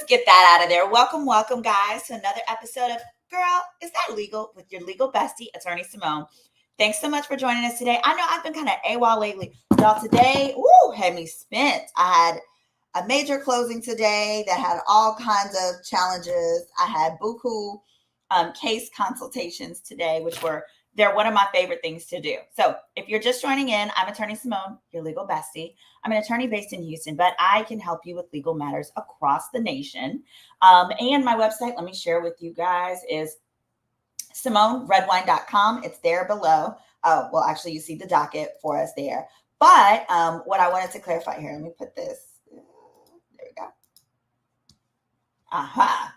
Let's get that out of there. Welcome, guys, to another episode of Girl, Is That Legal? With your legal bestie, Attorney Simone. Thanks so much for joining us today. I know I've been kind of AWOL lately. Y'all, today, had me spent. I had a major closing today that had all kinds of challenges. I had buku case consultations today, they're one of my favorite things to do. So if you're just joining in, I'm Attorney Simone, your legal bestie. I'm an attorney based in Houston, but I can help you with legal matters across the nation. And my website, let me share with you guys, is SimoneRedwine.com. It's there below. Oh, well, actually, you see the docket for us there. But what I wanted to clarify here, let me put this. There we go. Aha.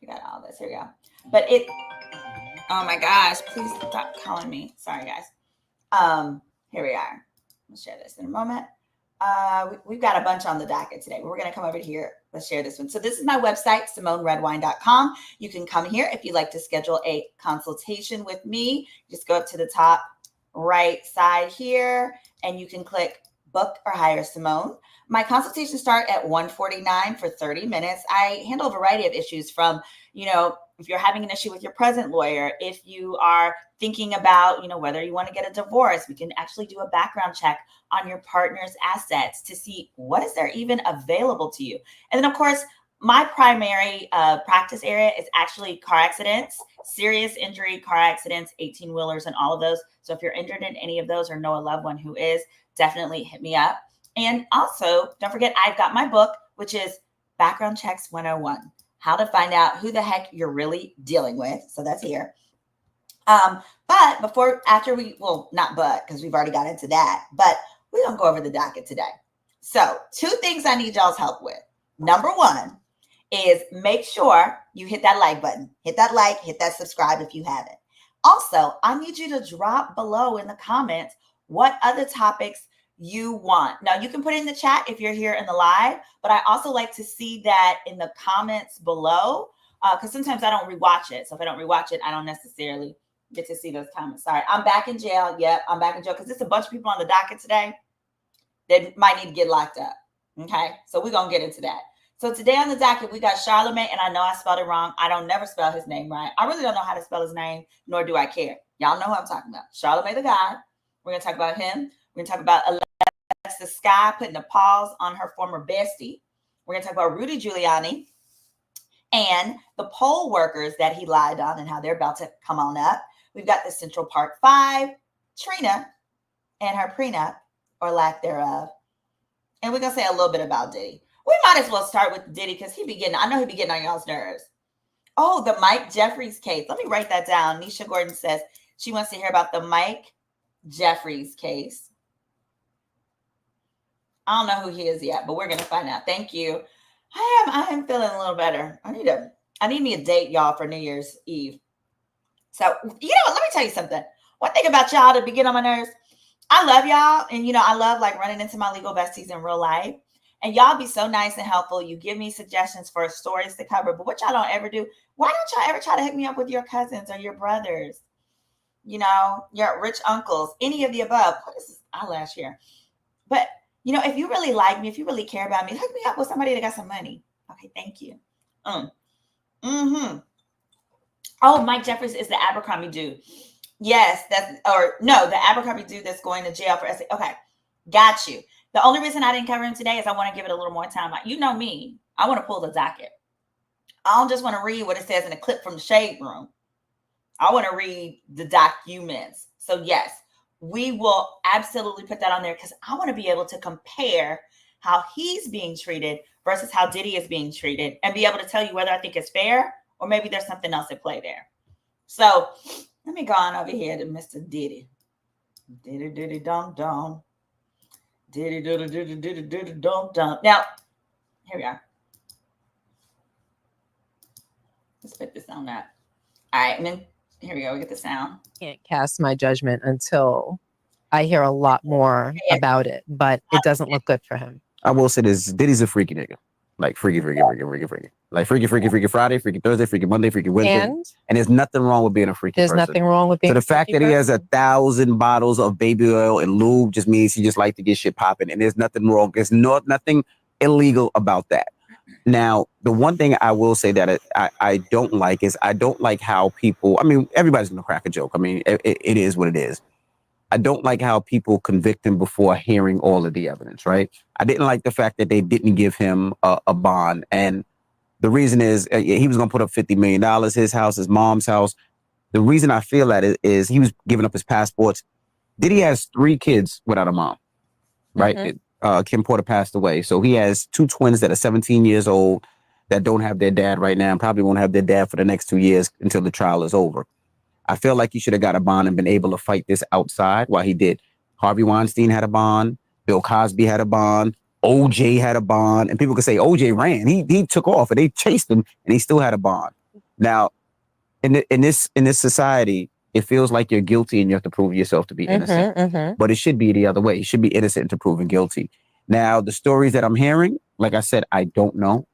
You got all this. Here we go. But oh my gosh, please stop calling me. Sorry, guys. Here we are. Let's share this in a moment. We've got a bunch on the docket today. We're going to come over here. Let's share this one. So this is my website, SimoneRedwine.com. You can come here if you'd like to schedule a consultation with me. Just go up to the top right side here, and you can click book or hire Simone. My consultations start at $149 for 30 minutes. I handle a variety of issues from, if you're having an issue with your present lawyer, if you are thinking about, whether you want to get a divorce, we can actually do a background check on your partner's assets to see what is there even available to you. And then, of course, my primary practice area is actually car accidents, serious injury, car accidents, 18-wheelers, and all of those. So if you're injured in any of those or know a loved one who is, definitely hit me up. And also, don't forget, I've got my book, which is Background Checks 101. How to find out who the heck you're really dealing with. So that's here. But because we've already got into that, but we're going to go over the docket today. So 2 things I need y'all's help with. Number 1 is make sure you hit that like button. Hit that like, hit that subscribe if you haven't. Also, I need you to drop below in the comments what other topics you want. Now, you can put it in the chat if you're here in the live, but I also like to see that in the comments below because sometimes I don't rewatch it. So if I don't rewatch it, I don't necessarily get to see those comments. Sorry, I'm back in jail. Yep, I'm back in jail because there's a bunch of people on the docket today that might need to get locked up. Okay, so we're going to get into that. So today on the docket, we got Charlamagne, and I know I spelled it wrong. I don't never spell his name right. I really don't know how to spell his name, nor do I care. Y'all know who I'm talking about. Charlamagne the God. We're going to talk about him. We're going to talk about Alexis Skyy putting a pause on her former bestie. We're going to talk about Rudy Giuliani and the poll workers that he lied on and how they're about to come on up. We've got the Central Park 5, Trina, and her prenup, or lack thereof. And we're going to say a little bit about Diddy. We might as well start with Diddy because I know he be getting on y'all's nerves. Oh, the Mike Jeffries case. Let me write that down. Nisha Gordon says she wants to hear about the Mike Jeffries case. I don't know who he is yet, but we're going to find out. Thank you. I am feeling a little better. I need me a date, y'all, for New Year's Eve. So, let me tell you something. One thing about y'all that be getting on my nerves, I love y'all. And, I love running into my legal besties in real life. And y'all be so nice and helpful. You give me suggestions for stories to cover. But what y'all don't ever do, why don't y'all ever try to hook me up with your cousins or your brothers? Your rich uncles, any of the above. What is this eyelash here? But, if you really like me, if you really care about me, hook me up with somebody that got some money. Okay, thank you. Oh, Mike Jeffries is the Abercrombie dude. Yes, the Abercrombie dude that's going to jail for SA. Okay, got you. The only reason I didn't cover him today is I want to give it a little more time. You know me. I want to pull the docket. I don't just want to read what it says in a clip from the Shade Room. I want to read the documents. So yes, we will absolutely put that on there because I want to be able to compare how he's being treated versus how Diddy is being treated and be able to tell you whether I think it's fair or maybe there's something else at play there. So let me go on over here to Mr. Diddy. Diddy dum dum. Diddy dum dum. Now, here we are. Let's put this on that. All right, and then here we go. We get the sound. Can't cast my judgment until I hear a lot more about it, but it doesn't look good for him. I will say this: Diddy's a freaky nigga. Like freaky. Like freaky Friday, freaky Thursday, freaky Monday, freaky Wednesday. And there's nothing wrong with being a freaky person. There's nothing wrong with being a freaky person. So the fact that he has 1,000 bottles of baby oil and lube just means he just like to get shit popping. And there's nothing wrong. There's nothing illegal about that. Now, the one thing I will say that I don't like is I don't like how people, I mean, everybody's going to crack a joke. I mean, it is what it is. I don't like how people convict him before hearing all of the evidence, right? I didn't like the fact that they didn't give him a bond. And the reason is he was going to put up $50 million, his house, his mom's house. The reason I feel that is he was giving up his passports. Diddy has 3 kids without a mom, right? Kim Porter passed away. So he has 2 twins that are 17 years old that don't have their dad right now and probably won't have their dad for the next 2 years until the trial is over. I feel like he should have got a bond and been able to fight this outside while he did. Harvey Weinstein had a bond. Bill Cosby had a bond. OJ had a bond. And people could say OJ ran. He took off and they chased him and he still had a bond. Now, in this society, it feels like you're guilty and you have to prove yourself to be innocent. But it should be the other way. You should be innocent to proven guilty. Now, the stories that I'm hearing, like I said, I don't know.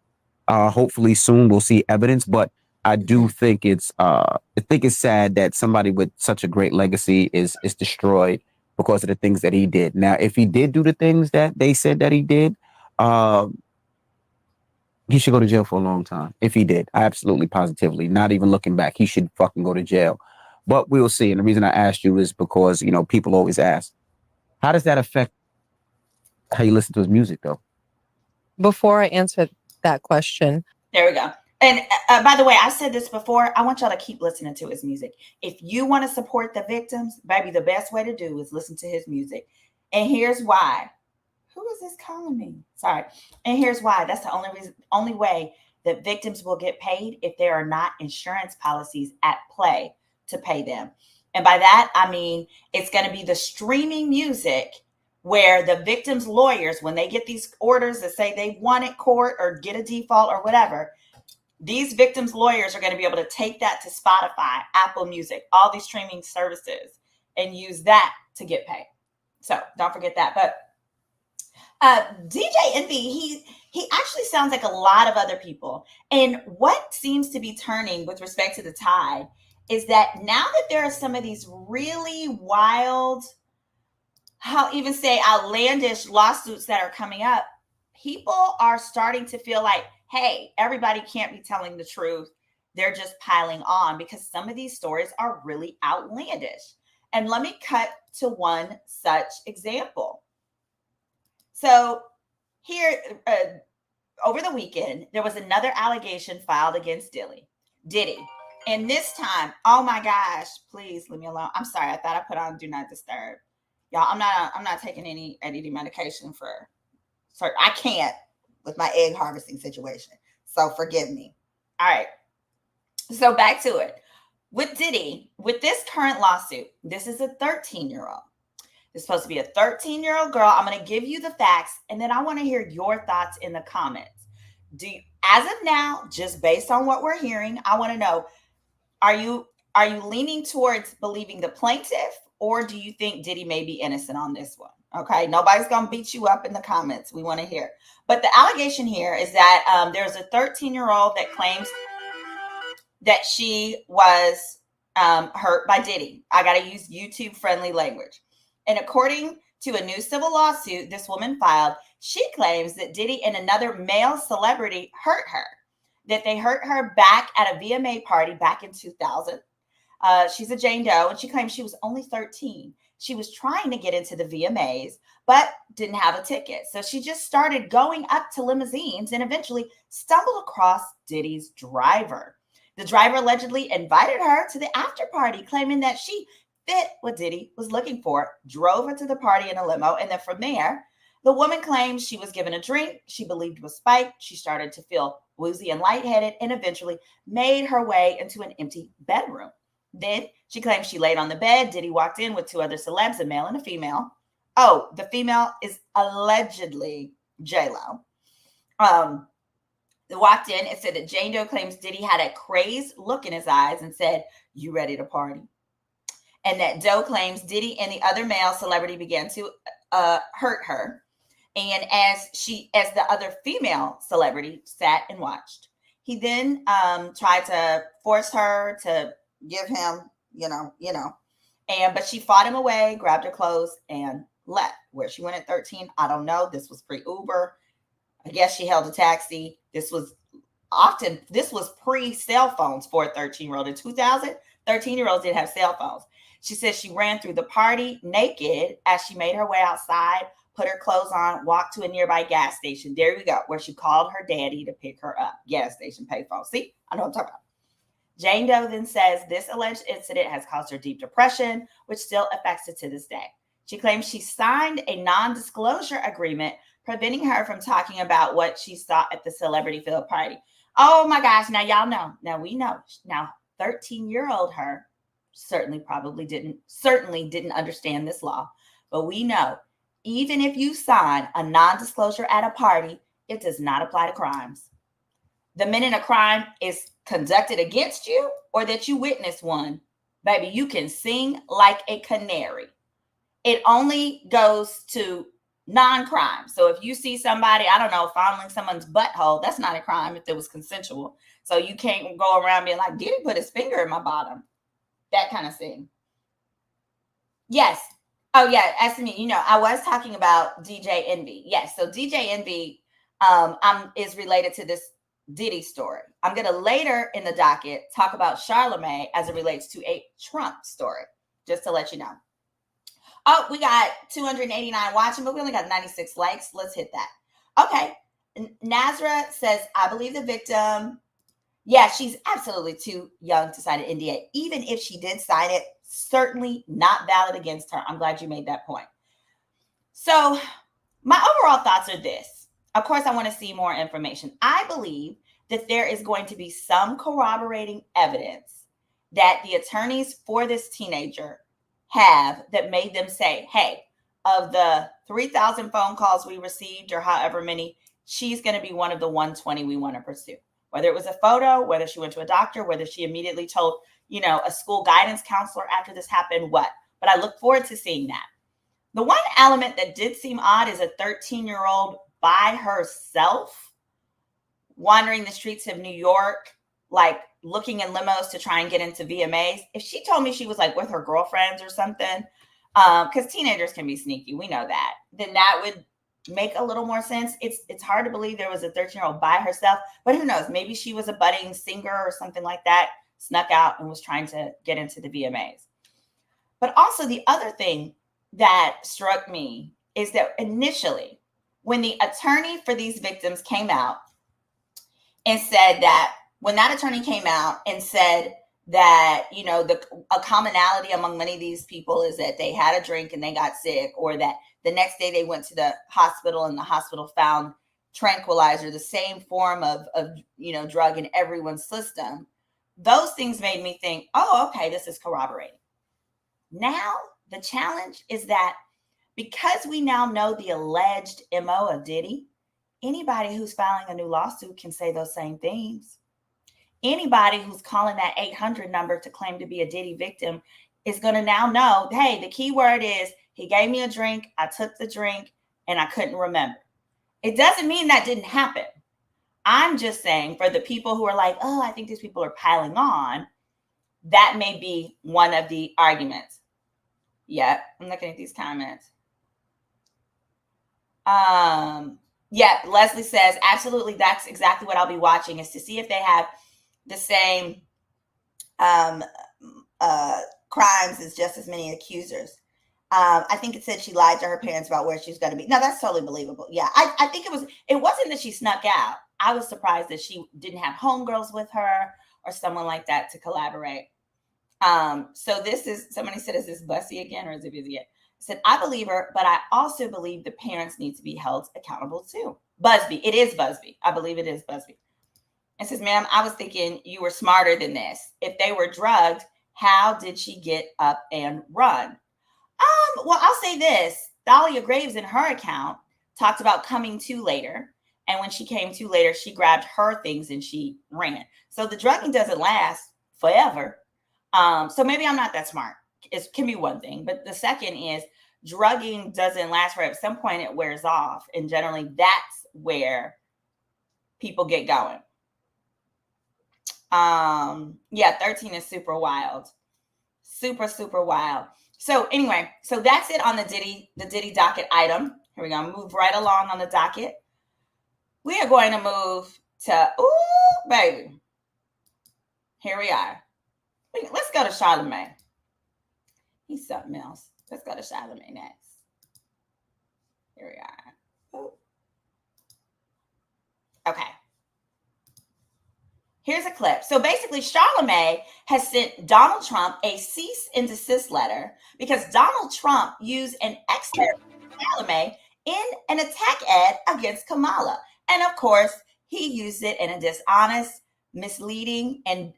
Hopefully soon we'll see evidence, but I do think it's sad that somebody with such a great legacy is destroyed because of the things that he did. Now, if he did do the things that they said that he did, he should go to jail for a long time. If he did, I absolutely positively, not even looking back, he should fucking go to jail. But we'll see. And the reason I asked you is because, you know, people always ask, how does that affect how you listen to his music, though? Before I answer that question. There we go. And by the way, I said this before. I want y'all to keep listening to his music. If you want to support the victims, baby, the best way to do is listen to his music. And here's why. Who is this calling me? Sorry. And here's why. That's the only way that victims will get paid if there are not insurance policies at play to pay them. And by that, I mean, it's going to be the streaming music where the victims' lawyers, when they get these orders that say they want it court or get a default or whatever, these victims' lawyers are going to be able to take that to Spotify, Apple Music, all these streaming services and use that to get paid. So don't forget that. But DJ Envy, he actually sounds like a lot of other people. And what seems to be turning with respect to the tide is that now that there are some of these really wild, I'll even say outlandish lawsuits that are coming up, people are starting to feel like, hey, everybody can't be telling the truth. They're just piling on because some of these stories are really outlandish. And let me cut to one such example. So here, over the weekend, there was another allegation filed against Diddy. And this time, oh my gosh, please leave me alone. I'm sorry. I thought I put on Do Not Disturb. Y'all, I'm not taking any medication for I can't with my egg harvesting situation. So forgive me. All right. So back to it. With Diddy, with this current lawsuit, this is a 13-year-old. It's supposed to be a 13-year-old girl. I'm going to give you the facts, and then I want to hear your thoughts in the comments. As of now, just based on what we're hearing, I want to know, are you leaning towards believing the plaintiff, or do you think Diddy may be innocent on this one? Okay, nobody's going to beat you up in the comments. We want to hear. But the allegation here is that there's a 13-year-old that claims that she was hurt by Diddy. I got to use YouTube-friendly language. And according to a new civil lawsuit this woman filed, she claims that Diddy and another male celebrity hurt her, that they hurt her back at a VMA party back in 2000. She's a Jane Doe, and she claims she was only 13. She was trying to get into the VMAs, but didn't have a ticket. So she just started going up to limousines and eventually stumbled across Diddy's driver. The driver allegedly invited her to the after party, claiming that she fit what Diddy was looking for, drove her to the party in a limo, and then from there, the woman claims she was given a drink she believed was spiked. She started to feel woozy and lightheaded and eventually made her way into an empty bedroom. Then she claims she laid on the bed. Diddy walked in with 2 other celebs, a male and a female. Oh, the female is allegedly J-Lo. They walked in and said that Jane Doe claims Diddy had a crazed look in his eyes and said, "You ready to party?" And that Doe claims Diddy and the other male celebrity began to hurt her. And as the other female celebrity sat and watched, he then tried to force her to give him, but she fought him away, grabbed her clothes and left. Where she went at 13, I don't know. This was pre-Uber. I guess she held a taxi. This was pre-cell phones for a 13-year-old. In 2000, 13-year-olds didn't have cell phones. She says she ran through the party naked as she made her way outside, put her clothes on, walked to a nearby gas station. There we go, where she called her daddy to pick her up. Gas station payphone. See, I know what I'm talking about. Jane Doe then says this alleged incident has caused her deep depression, which still affects her to this day. She claims she signed a non-disclosure agreement preventing her from talking about what she saw at the celebrity field party. Oh my gosh, now y'all know. Now we know. Now 13-year-old her certainly didn't understand this law, but we know even if you sign a non-disclosure at a party, it does not apply to crimes. The minute a crime is conducted against you or that you witness one, baby, you can sing like a canary. It only goes to non-crime. So if you see somebody, I don't know, fondling someone's butthole, that's not a crime if it was consensual. So you can't go around being like, Diddy put his finger in my bottom. That kind of thing. Yes. Oh yeah, as me, I was talking about DJ Envy. Yes, so DJ Envy is related to this Diddy story. I'm going to later in the docket talk about Charlamagne as it relates to a Trump story, just to let you know. Oh, we got 289 watching, but we only got 96 likes. Let's hit that. Okay. Nazra says, I believe the victim. Yeah, she's absolutely too young to sign an NDA. Even if she did sign it, certainly not valid against her. I'm glad you made that point. So my overall thoughts are this. Of course, I want to see more information. I believe that there is going to be some corroborating evidence that the attorneys for this teenager have that made them say, hey, of the 3,000 phone calls we received or however many, she's going to be one of the 120 we want to pursue. Whether it was a photo, whether she went to a doctor, whether she immediately told, a school guidance counselor after this happened, what. But I look forward to seeing that. The one element that did seem odd is a 13-year-old by herself wandering the streets of New York, like looking in limos to try and get into VMAs. If she told me she was like with her girlfriends or something, because teenagers can be sneaky, we know that, then that would make a little more sense. It's hard to believe there was a 13-year-old by herself, but who knows? Maybe she was a budding singer or something like that, snuck out and was trying to get into the VMAs. But also the other thing that struck me is that initially, when the attorney for these victims came out and said that, when that attorney came out and said that, a commonality among many of these people is that they had a drink and they got sick, or that the next day they went to the hospital and the hospital found tranquilizer, the same form of drug in everyone's system. Those things made me think, oh, okay, this is corroborating. Now, the challenge is that because we now know the alleged MO of Diddy, anybody who's filing a new lawsuit can say those same things. Anybody who's calling that 800 number to claim to be a Diddy victim is going to now know, hey, the key word is he gave me a drink, I took the drink, and I couldn't remember. It doesn't mean that didn't happen. I'm just saying for the people who are like, oh, I think these people are piling on, that may be one of the arguments. Yeah, I'm looking at these comments. Yeah, Leslie says, absolutely, that's exactly what I'll be watching, is to see if they have the same crimes as just as many accusers. I think it said she lied to her parents about where she's going to be. No, that's totally believable. Yeah, I think it wasn't that she snuck out. I was surprised that she didn't have homegirls with her or someone like that to collaborate. So somebody said, is this Bussy again or is it busy yet? I said, I believe her, but I also believe the parents need to be held accountable too. Busby, it is Busby. I believe it is Busby. It says, ma'am, I was thinking you were smarter than this. If they were drugged, how did she get up and run? Well, I'll say this. Dahlia Graves in her account talked about coming to later. And when she came to later, she grabbed her things and she ran. So the drugging doesn't last forever. So maybe I'm not that smart. It can be one thing. But the second is drugging doesn't last forever. At some point it wears off. And generally that's where people get going. Yeah, 13 is super wild. Super, super wild. So anyway, so that's it on the Diddy docket item. Here we go. Move right along on the docket. We are going to move to, ooh, baby. Here we are. Let's go to Charlamagne. He's something else. Let's go to Charlamagne next. Here we are. Ooh. Okay. Here's a clip. So basically, Charlamagne has sent Donald Trump a cease and desist letter because Donald Trump used an excerpt from Charlamagne in an attack ad against Kamala. And of course, he used it in a dishonest, misleading, and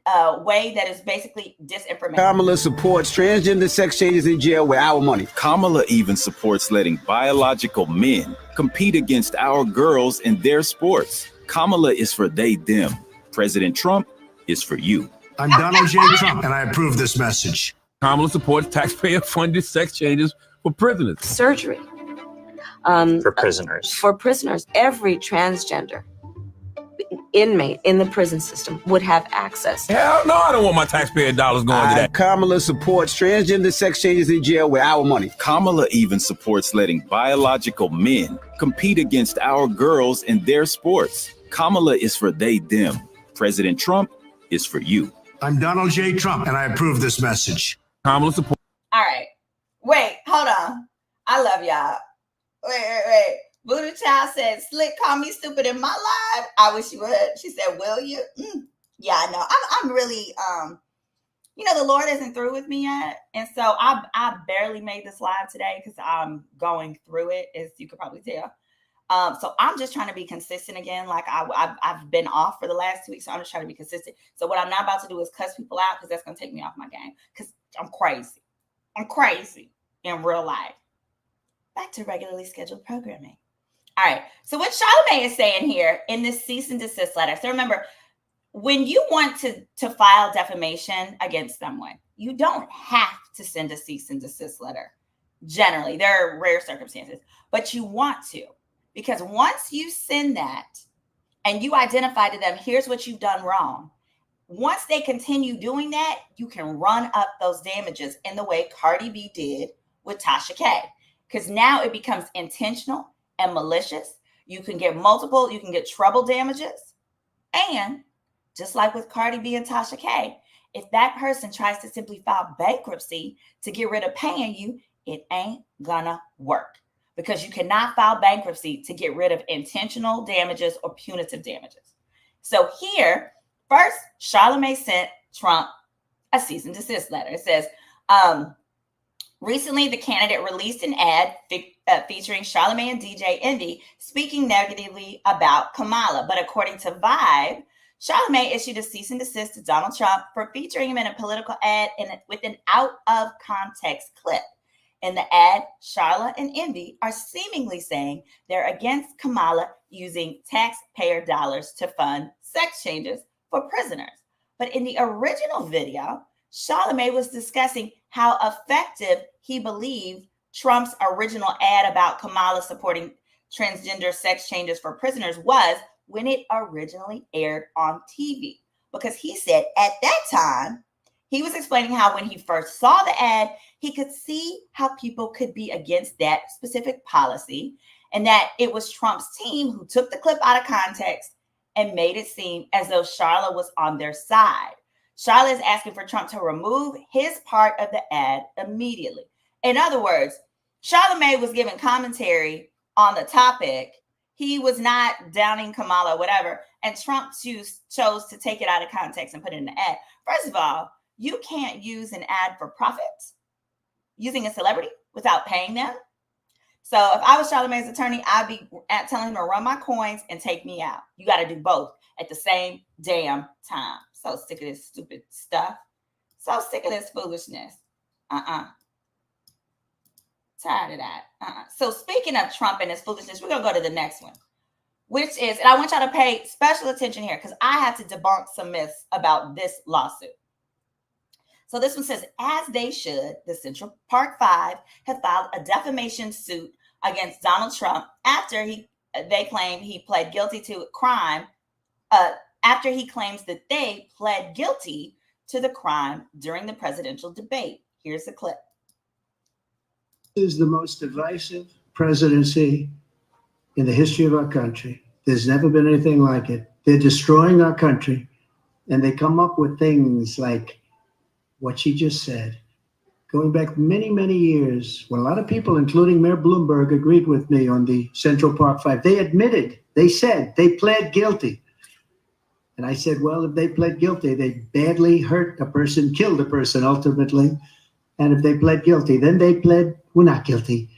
way that is basically disinformation. Kamala supports transgender sex changes in jail with our money. Kamala even supports letting biological men compete against our girls in their sports. Kamala is for they, them. President Trump is for you. I'm Donald J. Trump, and I approve this message. Kamala supports taxpayer-funded sex changes for prisoners. Surgery. For prisoners. For prisoners. Every transgender inmate in the prison system would have access. Hell no, I don't want my taxpayer dollars going to that. Kamala supports transgender sex changes in jail with our money. Kamala even supports letting biological men compete against our girls in their sports. Kamala is for they, them. President Trump is for you. I'm Donald J. Trump, and I approve this message. Kamala supports. All right. Wait, hold on. I love y'all. Wait. Voodoo Child said, Slick called me stupid in my live. I wish you would. She said, will you? Yeah, I know. I'm really, the Lord isn't through with me yet. And so I barely made this live today because I'm going through it, as you could probably tell. So I'm just trying to be consistent again. Like I've been off for the last 2 weeks. So I'm just trying to be consistent. So what I'm not about to do is cuss people out because that's going to take me off my game because I'm crazy. I'm crazy in real life. Back to regularly scheduled programming. All right. So what Charlamagne is saying here in this cease and desist letter. So remember, when you want to file defamation against someone, you don't have to send a cease and desist letter. Generally, there are rare circumstances, but you want to. Because once you send that and you identify to them, here's what you've done wrong. Once they continue doing that, you can run up those damages in the way Cardi B did with Tasha K. Because now it becomes intentional and malicious. You can get treble damages. And just like with Cardi B and Tasha K, if that person tries to simply file bankruptcy to get rid of paying you, it ain't gonna work. Because you cannot file bankruptcy to get rid of intentional damages or punitive damages. So here, first, Charlamagne sent Trump a cease and desist letter. It says, recently the candidate released an ad featuring Charlamagne and DJ Envy speaking negatively about Kamala. But according to Vibe, Charlamagne issued a cease and desist to Donald Trump for featuring him in a political ad with an out-of-context clip. In the ad, Charla and Envy are seemingly saying they're against Kamala using taxpayer dollars to fund sex changes for prisoners. But in the original video, Charlamagne was discussing how effective he believed Trump's original ad about Kamala supporting transgender sex changes for prisoners was when it originally aired on TV. Because he said at that time, he was explaining how when he first saw the ad, he could see how people could be against that specific policy and that it was Trump's team who took the clip out of context and made it seem as though Charla was on their side. Charla is asking for Trump to remove his part of the ad immediately. In other words, Charlamagne was giving commentary on the topic. He was not downing Kamala, whatever, and Trump chose to take it out of context and put it in the ad. First of all, you can't use an ad for profit using a celebrity without paying them. So if I was Charlamagne's attorney, I'd be telling him to run my coins and take me out. You got to do both at the same damn time. So sick of this stupid stuff. So sick of this foolishness. Tired of that. So speaking of Trump and his foolishness, we're going to go to the next one, which is, and I want y'all to pay special attention here because I have to debunk some myths about this lawsuit. So this one says, as they should, the Central Park Five have filed a defamation suit against Donald Trump after they claim he pled guilty to a crime, after he claims that they pled guilty to the crime during the presidential debate. Here's the clip. This is the most divisive presidency in the history of our country. There's never been anything like it. They're destroying our country, and they come up with things like what she just said. Going back many, many years, when a lot of people, including Mayor Bloomberg, agreed with me on the Central Park Five, they admitted, they said, they pled guilty. And I said, well, if they pled guilty, they badly hurt a person, killed a person ultimately. And if they pled guilty, then they pled, we're not guilty.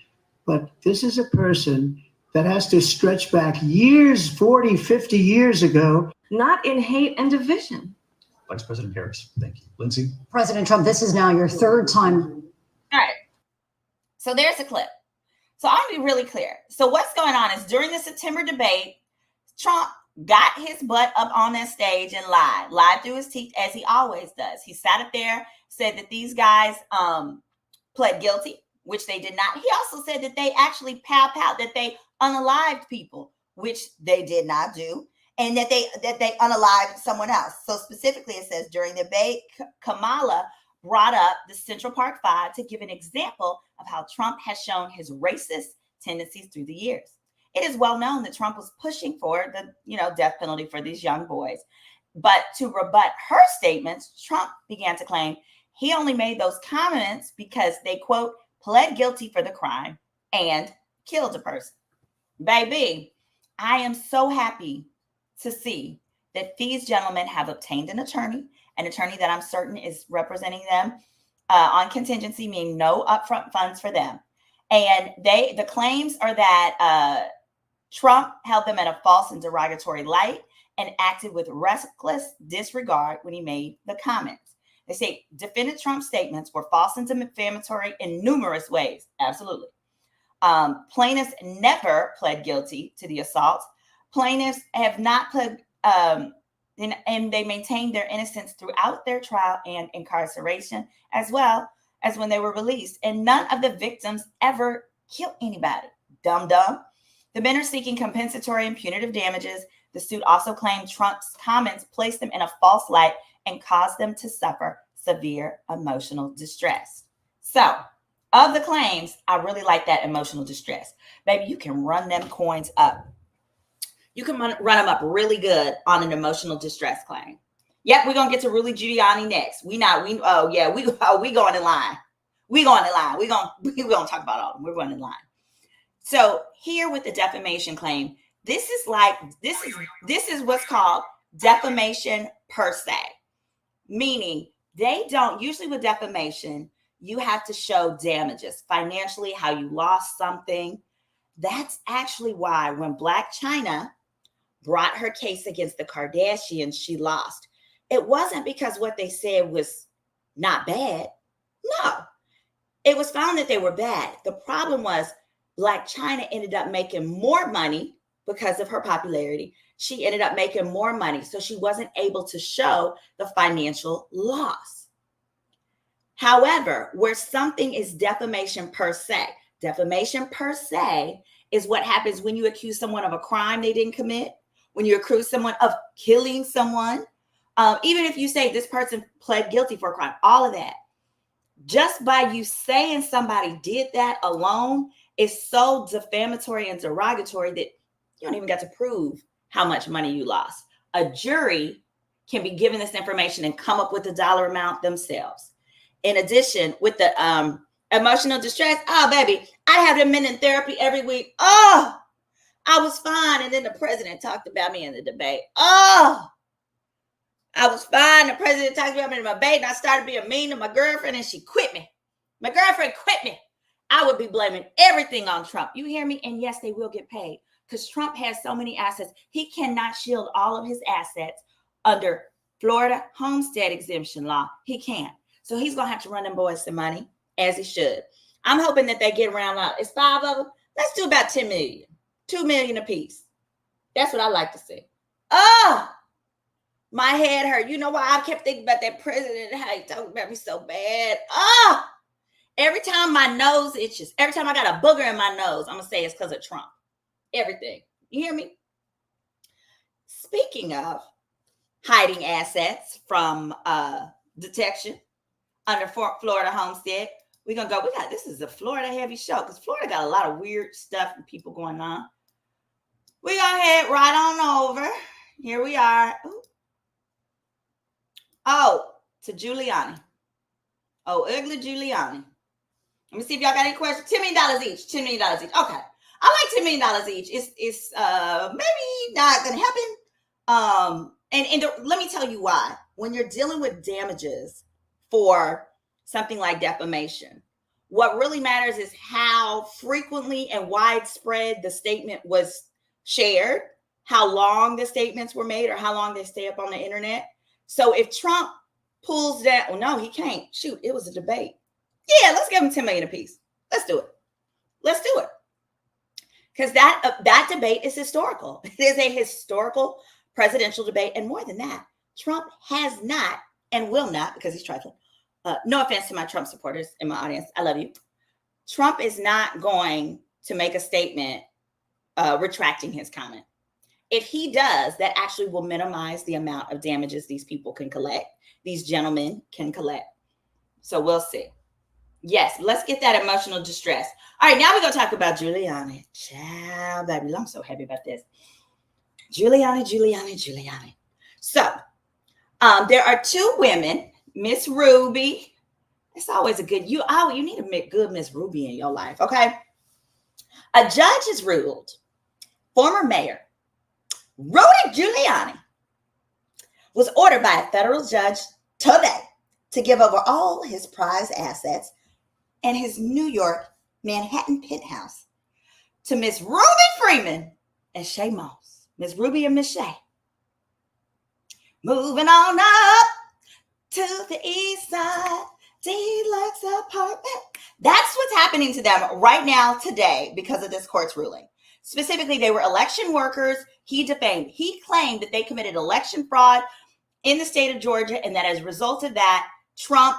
But this is a person that has to stretch back years, 40, 50 years ago. Not in hate and division. Vice President Harris, thank you. Lindsay? President Trump, this is now your third time. All right. So there's a clip. So I'll be really clear. So what's going on is during the September debate, Trump got his butt up on that stage and lied through his teeth, as he always does. He sat up there, said that these guys pled guilty, which they did not. He also said that they actually that they unalived people, which they did not do, and that they unalived someone else. So specifically, it says during the debate, Kamala brought up the Central Park Five to give an example of how Trump has shown his racist tendencies through the years. It is well known that Trump was pushing for the death penalty for these young boys. But to rebut her statements, Trump began to claim he only made those comments because they, quote, pled guilty for the crime and killed a person. Baby, I am so happy to see that these gentlemen have obtained an attorney that I'm certain is representing them on contingency, meaning no upfront funds for them. And the claims are that Trump held them in a false and derogatory light and acted with reckless disregard when he made the comments. They say defendant Trump's statements were false and defamatory in numerous ways. Absolutely. Plaintiffs never pled guilty to the assault. Plaintiffs have not pled, and they maintained their innocence throughout their trial and incarceration, as well as when they were released. And none of the victims ever killed anybody. Dumb. The men are seeking compensatory and punitive damages. The suit also claimed Trump's comments placed them in a false light and caused them to suffer severe emotional distress. So, of the claims, I really like that emotional distress. Baby, you can run them coins up. You can run them up really good on an emotional distress claim. Yep, we're gonna get to Rudy Giuliani next. We going in line. We going in line. We're gonna talk about all of them. We're going in line. So here with the defamation claim, this is what's called defamation per se, meaning they don't usually with defamation, you have to show damages financially, how you lost something. That's actually why when Black China brought her case against the Kardashians, she lost. It wasn't because what they said was not bad. No, it was found that they were bad. The problem was Black China ended up making more money because of her popularity. She ended up making more money, so she wasn't able to show the financial loss. However, where something is defamation per se is what happens when you accuse someone of a crime they didn't commit, when you accuse someone of killing someone, even if you say this person pled guilty for a crime, all of that. Just by you saying somebody did that alone is so defamatory and derogatory that you don't even get to prove how much money you lost. A jury can be given this information and come up with the dollar amount themselves. In addition, with the emotional distress, oh, baby, I have them men in therapy every week. Oh, I was fine. And then the president talked about me in the debate. Oh, I was fine. The president talked about me in the debate, and I started being mean to my girlfriend, and she quit me. My girlfriend quit me. I would be blaming everything on Trump. You hear me? And yes, they will get paid because Trump has so many assets. He cannot shield all of his assets under Florida homestead exemption law. He can't. So he's going to have to run them boys some money, as he should. I'm hoping that they get around. It's 5 of them. Let's do about 10 million. 2 million apiece. That's what I like to see. Oh, my head hurt. You know why? I kept thinking about that president, how he talked about me so bad. Oh, every time my nose itches, every time I got a booger in my nose, I'm going to say it's because of Trump. Everything. You hear me? Speaking of hiding assets from detection under Florida homestead, we're going to go. This is a Florida heavy show because Florida got a lot of weird stuff and people going on. We're going to head right on over. Here we are. Ooh. Oh, to Giuliani. Oh, ugly Giuliani. Let me see if y'all got any questions. $10 million each. $10 million each. Okay. I like $10 million each. It's maybe not going to happen. Let me tell you why. When you're dealing with damages for something like defamation, what really matters is how frequently and widespread the statement was shared, how long the statements were made, or how long they stay up on the internet. So if Trump pulls that, well, no, he can't. Shoot, it was a debate. Yeah, let's give him $10 million apiece. Let's do it. Let's do it. Because that debate is historical. It is a historical presidential debate. And more than that, Trump has not and will not, because he's trifling. No offense to my Trump supporters in my audience. I love you. Trump is not going to make a statement retracting his comment. If he does, that actually will minimize the amount of damages these people can collect, these gentlemen can collect. So we'll see. Yes, let's get that emotional distress. All right, now we're going to talk about Giuliani. Child, baby, I'm so happy about this. Giuliani. So there are two women, Miss Ruby. It's always a good, you need a good Miss Ruby in your life, okay? A judge has ruled former mayor Rudy Giuliani was ordered by a federal judge today to give over all his prized assets and his New York Manhattan penthouse to Miss Ruby Freeman and Shay Moss. Miss Ruby and Miss Shay. Moving on up to the east side, deluxe apartment. That's what's happening to them right now today because of this court's ruling. Specifically, they were election workers. He defamed. He claimed that they committed election fraud in the state of Georgia, and that as a result of that, Trump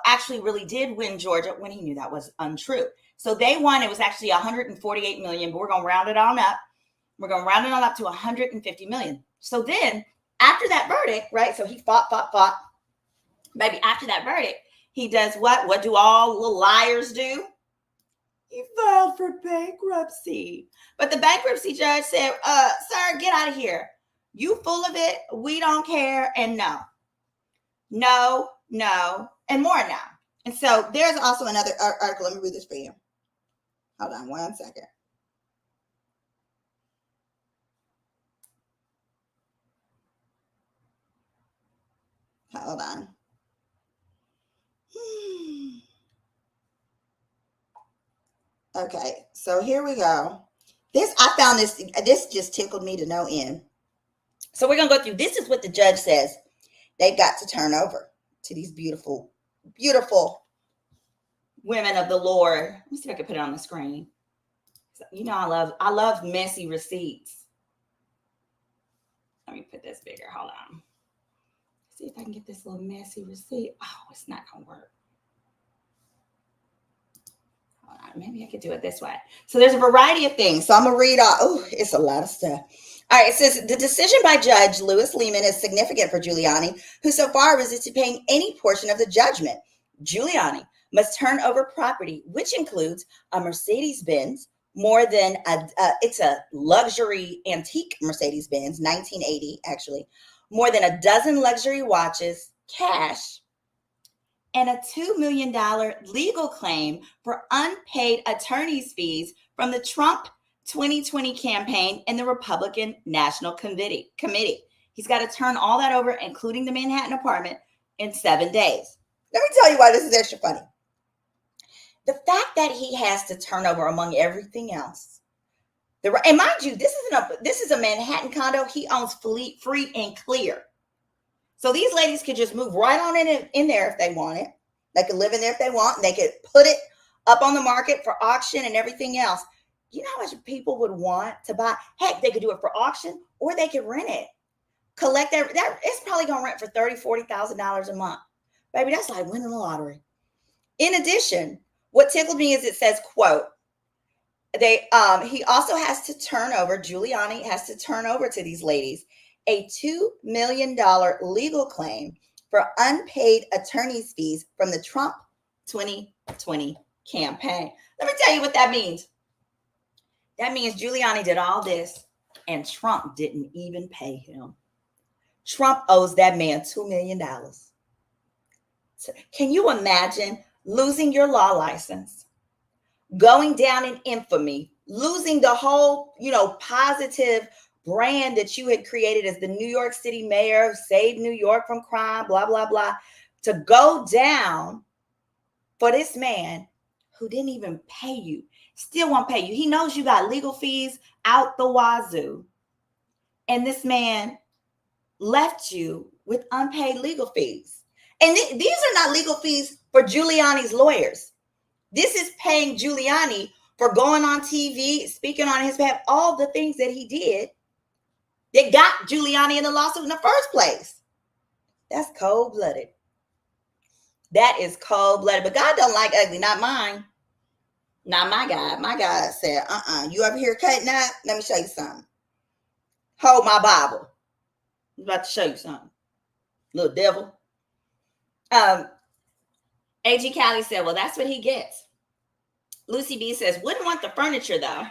actually really did win Georgia when he knew that was untrue. So they won. It was actually 148 million, but we're going to round it on up. We're going to round it on up to 150 million. So then after that verdict, right? So he fought. Maybe after that verdict, he does what? What do all little liars do? He filed for bankruptcy. But the bankruptcy judge said, sir, get out of here. You full of it. We don't care. And no, and more now. And so there's also another article. Let me read this for you. Hold on 1 second. Hold on. Okay, so here we go. I found this just tickled me to no end. So we're going to go through. This is what the judge says they've got to turn over to these beautiful, beautiful women of the Lord. Let me see if I can put it on the screen. So, you know, I love messy receipts. Let me put this bigger. Hold on. See if I can get this little messy receipt. Oh, it's not going to work. Hold on. Maybe I could do it this way. So there's a variety of things. So I'm going to read all. Oh, it's a lot of stuff. All right. It says the decision by Judge Louis Lehman is significant for Giuliani, who so far resisted paying any portion of the judgment. Giuliani must turn over property, which includes a Mercedes-Benz, more than it's a luxury antique Mercedes-Benz, 1980, actually, more than a dozen luxury watches, cash, and a $2 million legal claim for unpaid attorney's fees from the Trump 2020 campaign and the Republican National Committee. He's got to turn all that over, including the Manhattan apartment, in 7 days. Let me tell you why this is extra funny. The fact that he has to turn over among everything else. And mind you, this is a Manhattan condo he owns free and clear. So these ladies could just move right on in there if they want it. They could live in there if they want. And they could put it up on the market for auction and everything else. You know how much people would want to buy? Heck, they could do it for auction or they could rent it. Collect that. It's probably going to rent for $30,000, $40,000 a month. Baby, that's like winning the lottery. In addition, what tickled me is it says, quote, he also has to turn over, Giuliani has to turn over to these ladies a $2 million legal claim for unpaid attorney's fees from the Trump 2020 campaign. Let me tell you what that means. That means Giuliani did all this, and Trump didn't even pay him. Trump owes that man $2 million. So can you imagine losing your law license, going down in infamy, losing the whole, positive brand that you had created as the New York City mayor, saved New York from crime, blah, blah, blah, to go down for this man who didn't even pay you, still won't pay you. He knows you got legal fees out the wazoo. And this man left you with unpaid legal fees. And these are not legal fees for Giuliani's lawyers. This is paying Giuliani for going on TV, speaking on his behalf, all the things that he did that got Giuliani in the lawsuit in the first place. That's cold-blooded. That is cold-blooded. But God don't like ugly, not mine. Not my God. My God said, you over here cutting up? Let me show you something. Hold my Bible. I'm about to show you something. Little devil. A.G. Callie said, well, that's what he gets. Lucy B says, wouldn't want the furniture, though.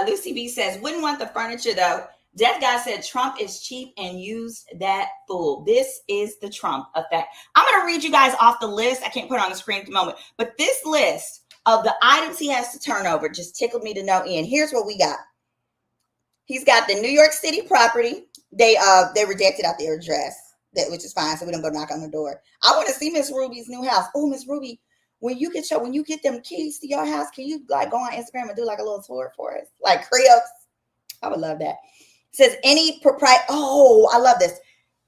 Lucy B says, wouldn't want the furniture, though. Death Guy said, Trump is cheap and used that fool. This is the Trump effect. I'm going to read you guys off the list. I can't put it on the screen at the moment. But this list of the items he has to turn over just tickled me to no end. Here's what we got. He's got the New York City property. They rejected out their address, which is fine, so we don't go knock on the door. I want to see Miss Ruby's new house. Oh, Miss Ruby, when you get them keys to your house, can you go on Instagram and do like a little tour for us? Like cribs? I would love that. It says any proprietor. Oh, I love this.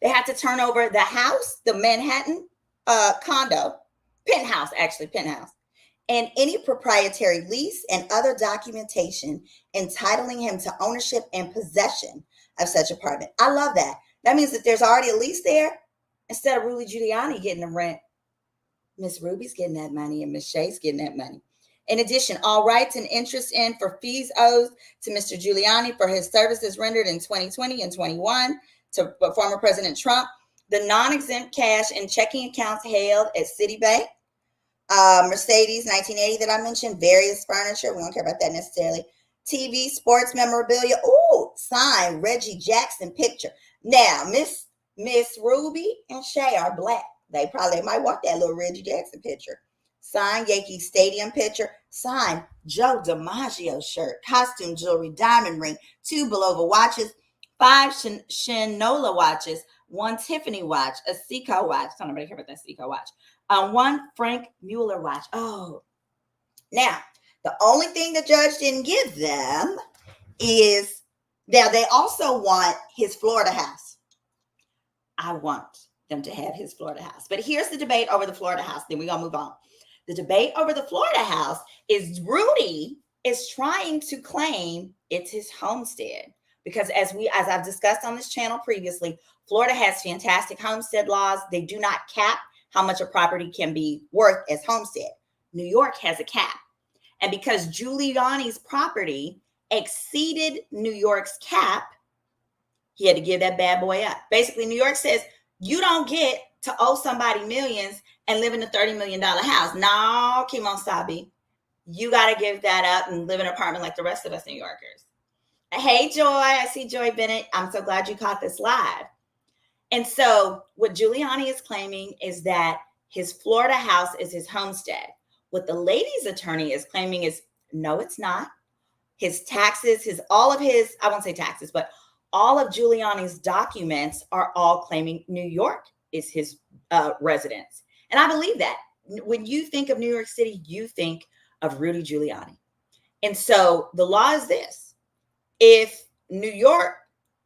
They had to turn over the house, the Manhattan penthouse, and any proprietary lease and other documentation entitling him to ownership and possession of such apartment. I love that. That means that there's already a lease there. Instead of Rudy Giuliani getting the rent, Miss Ruby's getting that money and Miss Shay's getting that money. In addition, all rights and interest in for fees owed to Mr. Giuliani for his services rendered in 2020 and 21 to former President Trump, the non-exempt cash and checking accounts held at Citibank, Mercedes 1980 that I mentioned, various furniture. We don't care about that necessarily. TV, sports memorabilia. Ooh, signed Reggie Jackson picture. Now, Miss Ruby and Shay are black. They might want that little Reggie Jackson picture. Signed Yankee Stadium picture. Signed Joe DiMaggio shirt. Costume jewelry, diamond ring, 2 Bulova watches, 5 Shinola watches, 1 Tiffany watch, a Seiko watch. Don't nobody care about that Seiko watch. 1 Frank Mueller watch. Oh, now the only thing the judge didn't give them is now they also want his Florida house. I want them to have his Florida house. But here's the debate over the Florida house. Then we're going to move on. The debate over the Florida house is Rudy is trying to claim it's his homestead. Because as I've discussed on this channel previously, Florida has fantastic homestead laws. They do not cap how much a property can be worth as homestead. New York has a cap. And because Giuliani's property exceeded New York's cap, he had to give that bad boy up. Basically, New York says, you don't get to owe somebody millions and live in a $30 million house. No, Kimosabi, you got to give that up and live in an apartment like the rest of us New Yorkers. Hey, Joy. I see Joy Bennett. I'm so glad you caught this live. And so what Giuliani is claiming is that his Florida house is his homestead. What the lady's attorney is claiming is, no, it's not. His taxes, all of Giuliani's documents are all claiming New York is his residence. And I believe that. When you think of New York City, you think of Rudy Giuliani. And so the law is this. If New York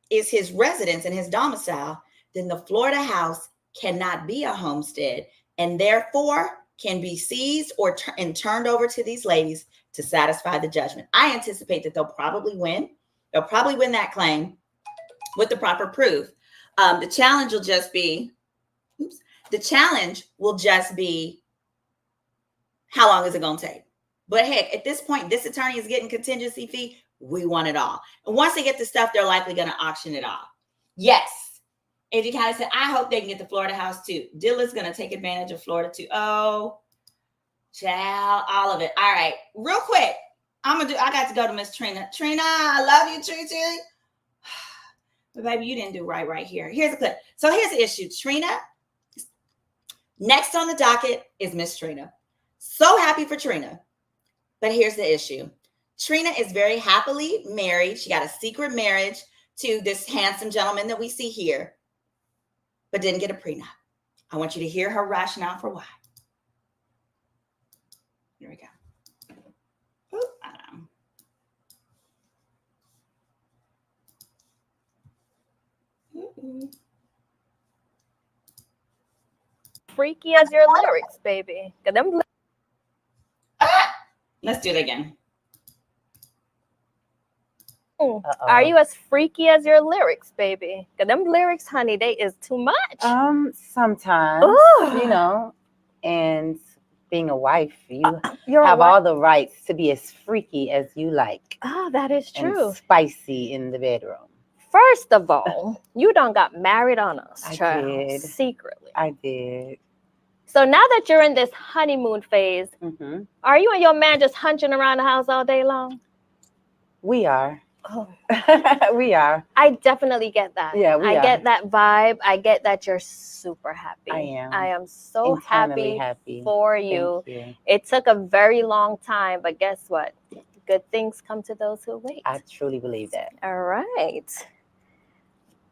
is his residence and his domicile, then the Florida house cannot be a homestead and therefore can be seized and turned over to these ladies to satisfy the judgment. I anticipate that they'll probably win. They'll probably win that claim with the proper proof. The challenge will just be, how long is it going to take? But heck, at this point, this attorney is getting contingency fee. We want it all. And once they get the stuff, they're likely going to auction it off. Yes. As you kind of said, I hope they can get the Florida house too. Dilla's going to take advantage of Florida too. Oh, child, all of it. All right. Real quick. I got to go to Miss Trina. Trina, I love you, Trina. But baby, you didn't do right here. Here's the clip. So here's the issue. Trina, next on the docket is Miss Trina. So happy for Trina. But here's the issue. Trina is very happily married. She got a secret marriage to this handsome gentleman that we see here, but didn't get a prenup. I want you to hear her rationale for why. Here we go. Ooh, I don't know. Freaky as your lyrics, baby. Them Let's do it again. Are you as freaky as your lyrics, baby? Them lyrics, honey, they is too much. Sometimes, you know, and being a wife, you have all the rights to be as freaky as you like. Oh, that is true. And spicy in the bedroom. First of all, you done got married on us, I child, did. secretly. I did. So now that you're in this honeymoon phase, are you and your man just hunching around the house all day long? We are. Oh. We are. I definitely get that. Yeah, we I are. get that vibe. I get that you're super happy. I am. I am so Internally happy for you. Thank you. It took a very long time, but guess what? Good things come to those who wait. I truly believe that. All right.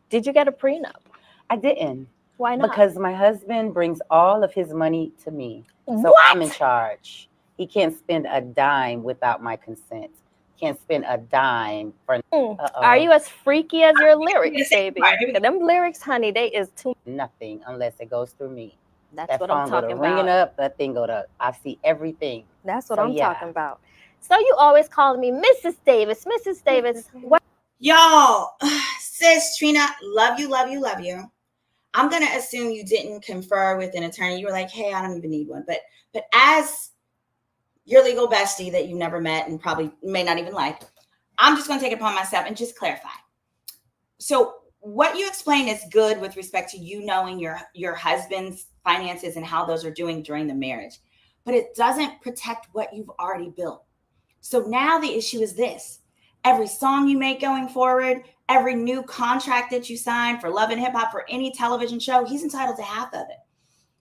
Did you get a prenup? I didn't. Why not? Because my husband brings all of his money to me. So What? I'm in charge. He can't spend a dime without my consent. Can't spend a dime for Are you as freaky as your lyrics, baby? Them lyrics, honey, they is too nothing unless it goes through me. That's that what phone I'm talking go to ringing about. up, that thing go to, I see everything. That's what So, I'm yeah. talking about. So you always call me Mrs. Davis, Mrs. Davis. What? Y'all, sis, Trina, love you, love you, love you. I'm going to assume you didn't confer with an attorney. You were like, hey, I don't even need one. But as your legal bestie that you never met and probably may not even like, I'm just going to take it upon myself and just clarify. So what you explained is good with respect to you knowing your husband's finances and how those are doing during the marriage, but it doesn't protect what you've already built. So now the issue is this. Every song you make going forward, every new contract that you sign for Love and Hip Hop, for any television show, he's entitled to half of it.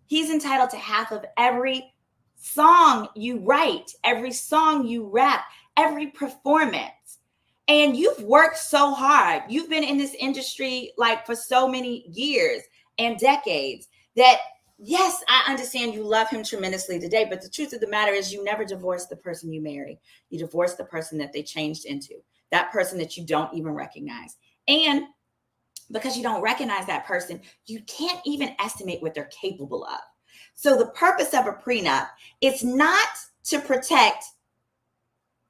He's entitled to half of every song you write, every song you rap, every performance. And you've worked so hard. You've been in this industry like for so many years and decades that, yes, I understand you love him tremendously today, but the truth of the matter is you never divorced the person you married. You divorced the person that they changed into, that person that you don't even recognize. And because you don't recognize that person, you can't even estimate what they're capable of. So the purpose of a prenup is not to protect,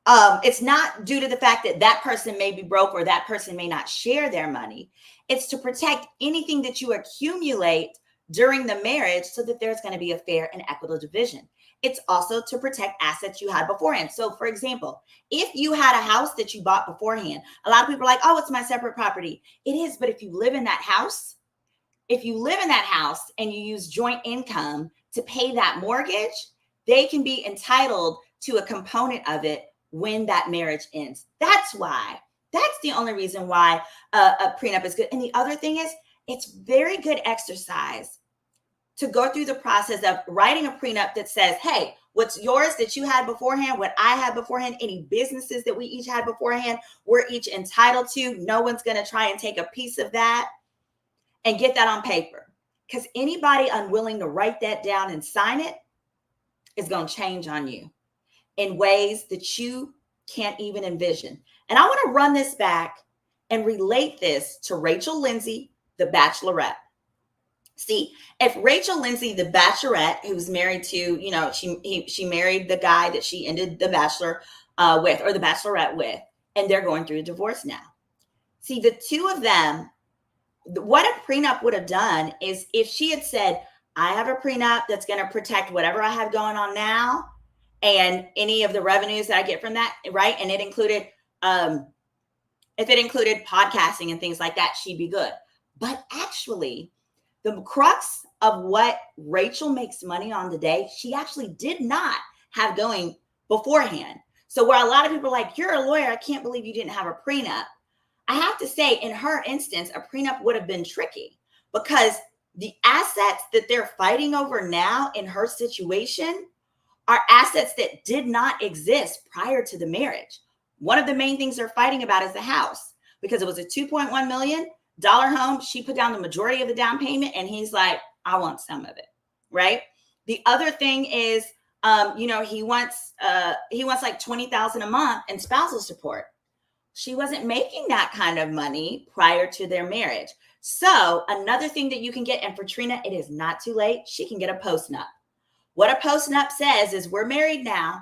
it's not due to the fact that that person may be broke or that person may not share their money. It's to protect anything that you accumulate during the marriage so that there's going to be a fair and equitable division. It's also to protect assets you had beforehand. So for example, if you had a house that you bought beforehand, a lot of people are like, oh, it's my separate property. It is, but if you live in that house, and you use joint income to pay that mortgage, they can be entitled to a component of it when that marriage ends. That's the only reason why a prenup is good. And the other thing is, it's very good exercise to go through the process of writing a prenup that says, hey, what's yours that you had beforehand, what I had beforehand, any businesses that we each had beforehand, we're each entitled to. No one's going to try and take a piece of that, and get that on paper. Because anybody unwilling to write that down and sign it is going to change on you in ways that you can't even envision. And I want to run this back and relate this to Rachel Lindsay, the Bachelorette. See, if Rachel Lindsay, the Bachelorette, who's married to, she married the guy that she ended the Bachelor with, or the Bachelorette with, and they're going through a divorce now. See, the two of them, what a prenup would have done is if she had said, I have a prenup that's going to protect whatever I have going on now and any of the revenues that I get from that, right? And it included, if it included podcasting and things like that, she'd be good. But actually, the crux of what Rachel makes money on today, she actually did not have going beforehand. So where a lot of people are like, you're a lawyer, I can't believe you didn't have a prenup. I have to say, in her instance, a prenup would have been tricky because the assets that they're fighting over now in her situation are assets that did not exist prior to the marriage. One of the main things they're fighting about is the house, because it was a $2.1 million home. She put down the majority of the down payment, and he's like, I want some of it, right? The other thing is, he wants like $20,000 a month in spousal support. She wasn't making that kind of money prior to their marriage. So another thing that you can get, and for Trina, it is not too late. She can get a postnup. What a postnup says is we're married now,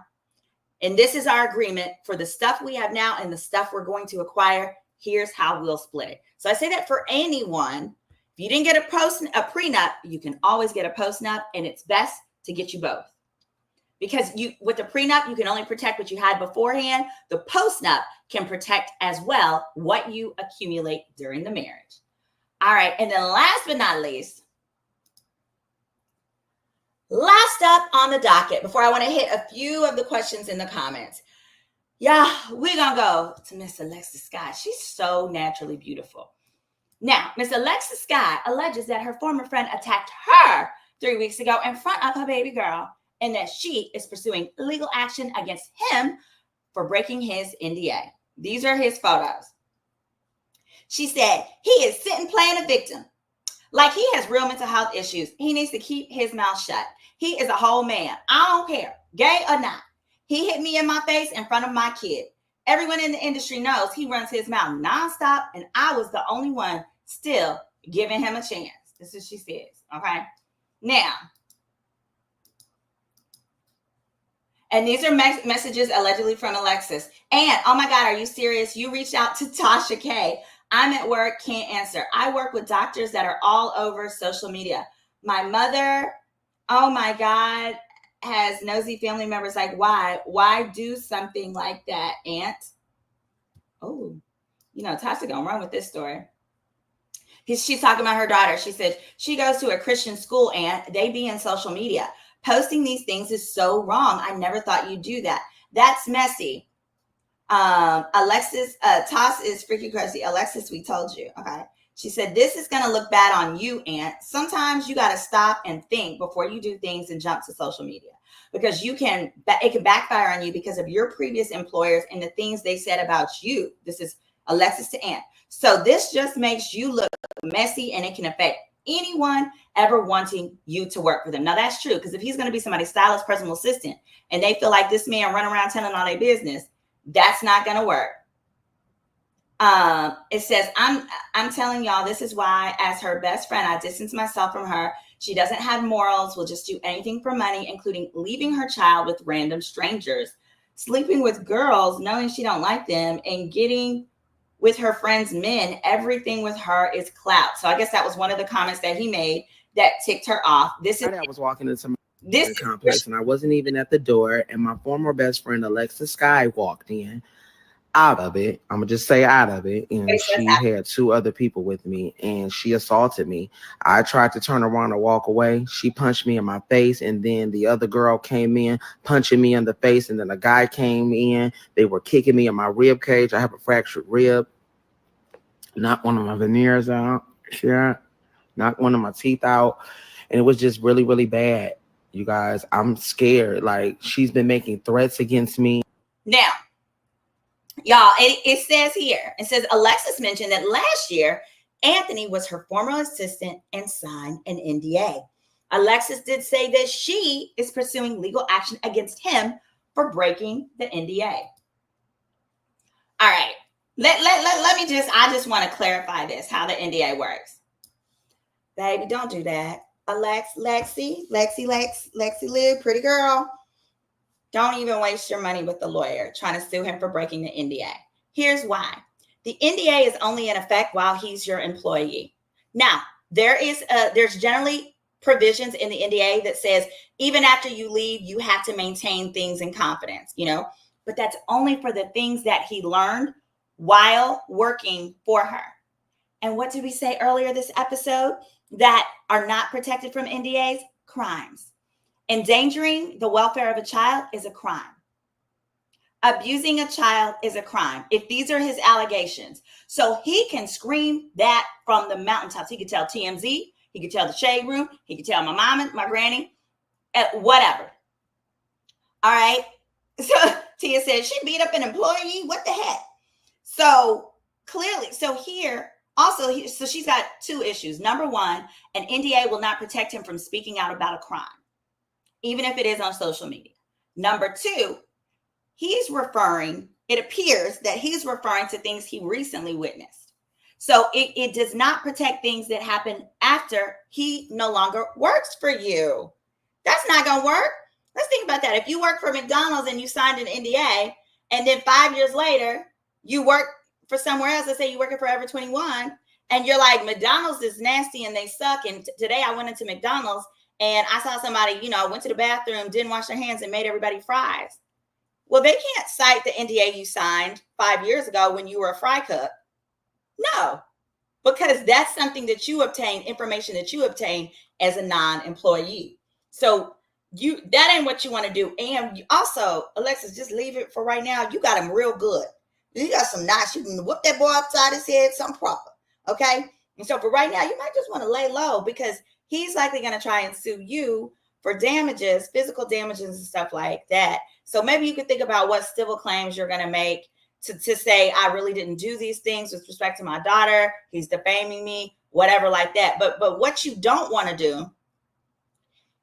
and this is our agreement for the stuff we have now and the stuff we're going to acquire. Here's how we'll split it. So I say that for anyone. If you didn't get a prenup, you can always get a postnup, and it's best to get you both. Because with the prenup, you can only protect what you had beforehand. The postnup can protect as well what you accumulate during the marriage. All right. And then last but not least, last up on the docket, before I want to hit a few of the questions in the comments. Yeah, we're going to go to Miss Alexis Skyy. She's so naturally beautiful. Now, Miss Alexis Skyy alleges that her former friend attacked her 3 weeks ago in front of her baby girl, and that she is pursuing legal action against him for breaking his NDA. These are his photos. She said, he is sitting playing a victim. Like he has real mental health issues. He needs to keep his mouth shut. He is a whole man. I don't care, gay or not. He hit me in my face in front of my kid. Everyone in the industry knows he runs his mouth nonstop, and I was the only one still giving him a chance. This is what she says, okay? Now, and these are messages allegedly from Alexis. And, oh my God, are you serious? You reached out to Tasha K. I'm at work, can't answer. I work with doctors that are all over social media. My mother, oh my God, has nosy family members like, why? Why do something like that, Aunt? Oh, Tasha gonna run with this story. She's talking about her daughter. She said, she goes to a Christian school, Aunt. They be in social media. Posting these things is so wrong. I never thought you'd do that. That's messy. Alexis, Toss is freaking crazy. Alexis, we told you. Okay. She said, this is going to look bad on you, Aunt. Sometimes you got to stop and think before you do things and jump to social media, because it can backfire on you because of your previous employers and the things they said about you. This is Alexis to Aunt. So this just makes you look messy, and it can affect anyone ever wanting you to work for them. Now that's true, because if he's going to be somebody's stylist, personal assistant, and they feel like this man run around telling all their business, that's not going to work. It says, I'm telling y'all, this is why, as her best friend, I distance myself from her. She doesn't have morals, will just do anything for money, including leaving her child with random strangers, sleeping with girls, knowing she don't like them, and getting with her friends' men. Everything with her is clout. So I guess that was one of the comments that he made that ticked her off. I was walking into this complex, and I wasn't even at the door, and my former best friend Alexis Skyy walked in. Out of it, I'm gonna just say out of it, and she had two other people with me, and she assaulted me. I tried to turn around and walk away. She punched me in my face, and then the other girl came in punching me in the face, and then a guy came in. They were kicking me in my rib cage. I have a fractured rib. Knocked one of my veneers out. Yeah, knocked one of my teeth out, and it was just really, really bad. You guys, I'm scared. Like, she's been making threats against me. Now, y'all, it says here, it says Alexis mentioned that last year, Anthony was her former assistant and signed an NDA. Alexis did say that she is pursuing legal action against him for breaking the NDA. All right. Let me I just want to clarify this, how the NDA works. Baby, don't do that. Lexi Lou, pretty girl. Don't even waste your money with the lawyer trying to sue him for breaking the NDA. Here's why. The NDA is only in effect while he's your employee. Now, there's generally provisions in the NDA that says even after you leave, you have to maintain things in confidence, but that's only for the things that he learned while working for her. And what did we say earlier this episode that are not protected from NDAs? Crimes. Endangering the welfare of a child is a crime. Abusing a child is a crime. If these are his allegations, so he can scream that from the mountaintops. He could tell TMZ, he could tell the Shade Room, he could tell my mama, my granny, whatever. All right. So Tia said she beat up an employee. What the heck? So clearly, so here also, so she's got two issues. Number one, an NDA will not protect him from speaking out about a crime, even if it is on social media. Number two, it appears that he's referring to things he recently witnessed. So it does not protect things that happen after he no longer works for you. That's not going to work. Let's think about that. If you work for McDonald's and you signed an NDA, and then 5 years later, you work for somewhere else, let's say you work at Forever 21, and you're like, McDonald's is nasty and they suck. And today I went into McDonald's and I saw somebody, went to the bathroom, didn't wash their hands, and made everybody fries. Well, they can't cite the NDA you signed 5 years ago when you were a fry cook. No, because that's something that you obtained, information that you obtained as a non-employee. So that ain't what you want to do. And you also, Alexis, just leave it for right now. You got him real good. You got some knots. You can whoop that boy upside his head, something proper. Okay. And so for right now, you might just want to lay low because he's likely going to try and sue you for damages, physical damages and stuff like that. So maybe you could think about what civil claims you're going to make to say, I really didn't do these things with respect to my daughter. He's defaming me, whatever like that. But what you don't want to do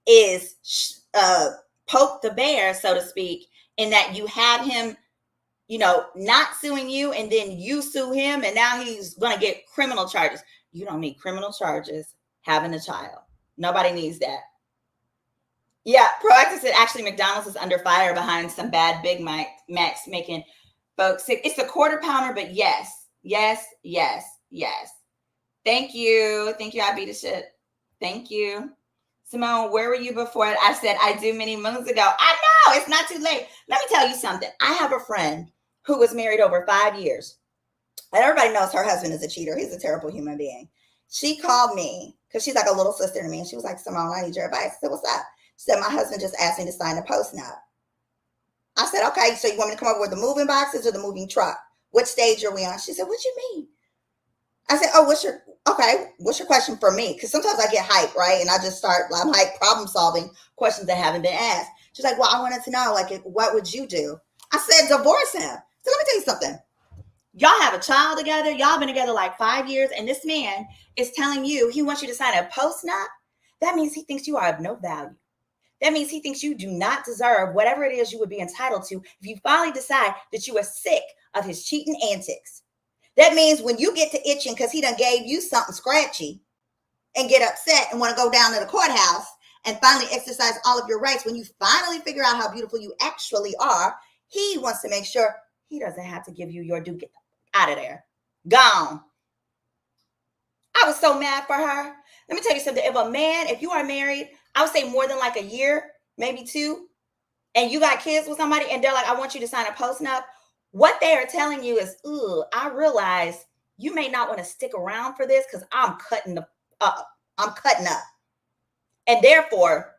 is poke the bear, so to speak, in that you have him, not suing you and then you sue him and now he's going to get criminal charges. You don't need criminal charges having a child. Nobody needs that. Yeah, Proactive said actually McDonald's is under fire behind some bad Big Macs making folks sick. It's a quarter pounder, but yes. Thank you. I beat a shit. Thank you. Simone, where were you before I said I do many moons ago? I know, it's not too late. Let me tell you something. I have a friend who was married over 5 years. And everybody knows her husband is a cheater. He's a terrible human being. She called me because she's like a little sister to me. And she was like, Simone, I need your advice. I said, what's up? She said, my husband just asked me to sign a post note. I said, okay, so you want me to come over with the moving boxes or the moving truck? What stage are we on? She said, what you mean? I said, oh, what's your question for me? Because sometimes I get hyped, right? And I just I'm hyped problem solving questions that haven't been asked. She's like, well, I wanted to know, what would you do? I said, divorce him. So let me tell you something. Y'all have a child together. Y'all been together like 5 years. And this man is telling you he wants you to sign a post note. That means he thinks you are of no value. That means he thinks you do not deserve whatever it is you would be entitled to if you finally decide that you are sick of his cheating antics. That means when you get to itching because he done gave you something scratchy and get upset and want to go down to the courthouse and finally exercise all of your rights, when you finally figure out how beautiful you actually are, he wants to make sure he doesn't have to give you your due. Get out of there. Gone. I was so mad for her. Let me tell you something. If you are married, I would say more than like a year, maybe 2, and you got kids with somebody and they're like, I want you to sign a post note. What they are telling you is, I realize you may not want to stick around for this because I'm cutting up. And therefore,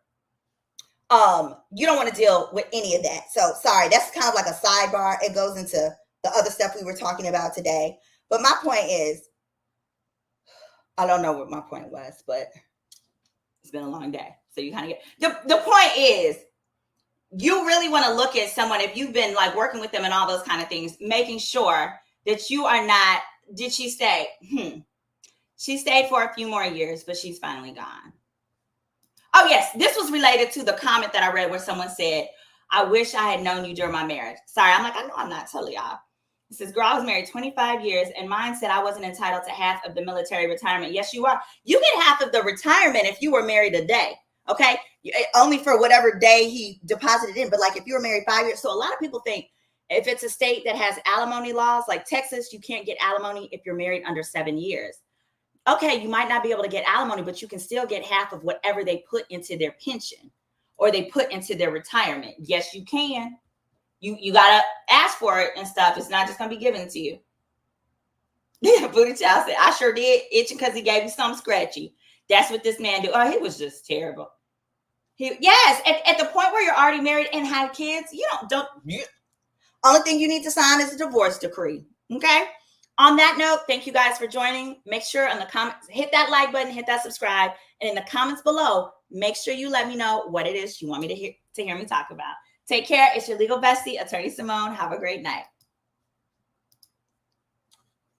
you don't want to deal with any of that. So sorry, that's kind of like a sidebar. It goes into the other stuff we were talking about today. But my point is, I don't know what my point was, but it's been a long day. So you kind of get, the point is, you really want to look at someone, if you've been like working with them and all those kind of things, making sure that you are not, did she stay? She stayed for a few more years, but she's finally gone. Oh yes, this was related to the comment that I read where someone said, I wish I had known you during my marriage. Sorry, I'm like, I know I'm not telling y'all. It says, girl, I was married 25 years and mine said I wasn't entitled to half of the military retirement. Yes, you are. You get half of the retirement if you were married a day. Okay. Only for whatever day he deposited in. But like if you were married 5 years. So a lot of people think if it's a state that has alimony laws like Texas, you can't get alimony if you're married under 7 years. Okay. You might not be able to get alimony, but you can still get half of whatever they put into their pension or they put into their retirement. Yes, you can. You got to ask for it and stuff. It's not just going to be given to you. Yeah, Booty Child said, I sure did, itching because he gave you something scratchy. That's what this man do. Oh, he was just terrible. Yes, at the point where you're already married and have kids, Only thing you need to sign is a divorce decree. Okay. On that note, thank you guys for joining. Make sure in the comments, hit that like button, hit that subscribe, and in the comments below, make sure you let me know what it is you want me to hear me talk about. Take care. It's your legal bestie, Attorney Simone. Have a great night.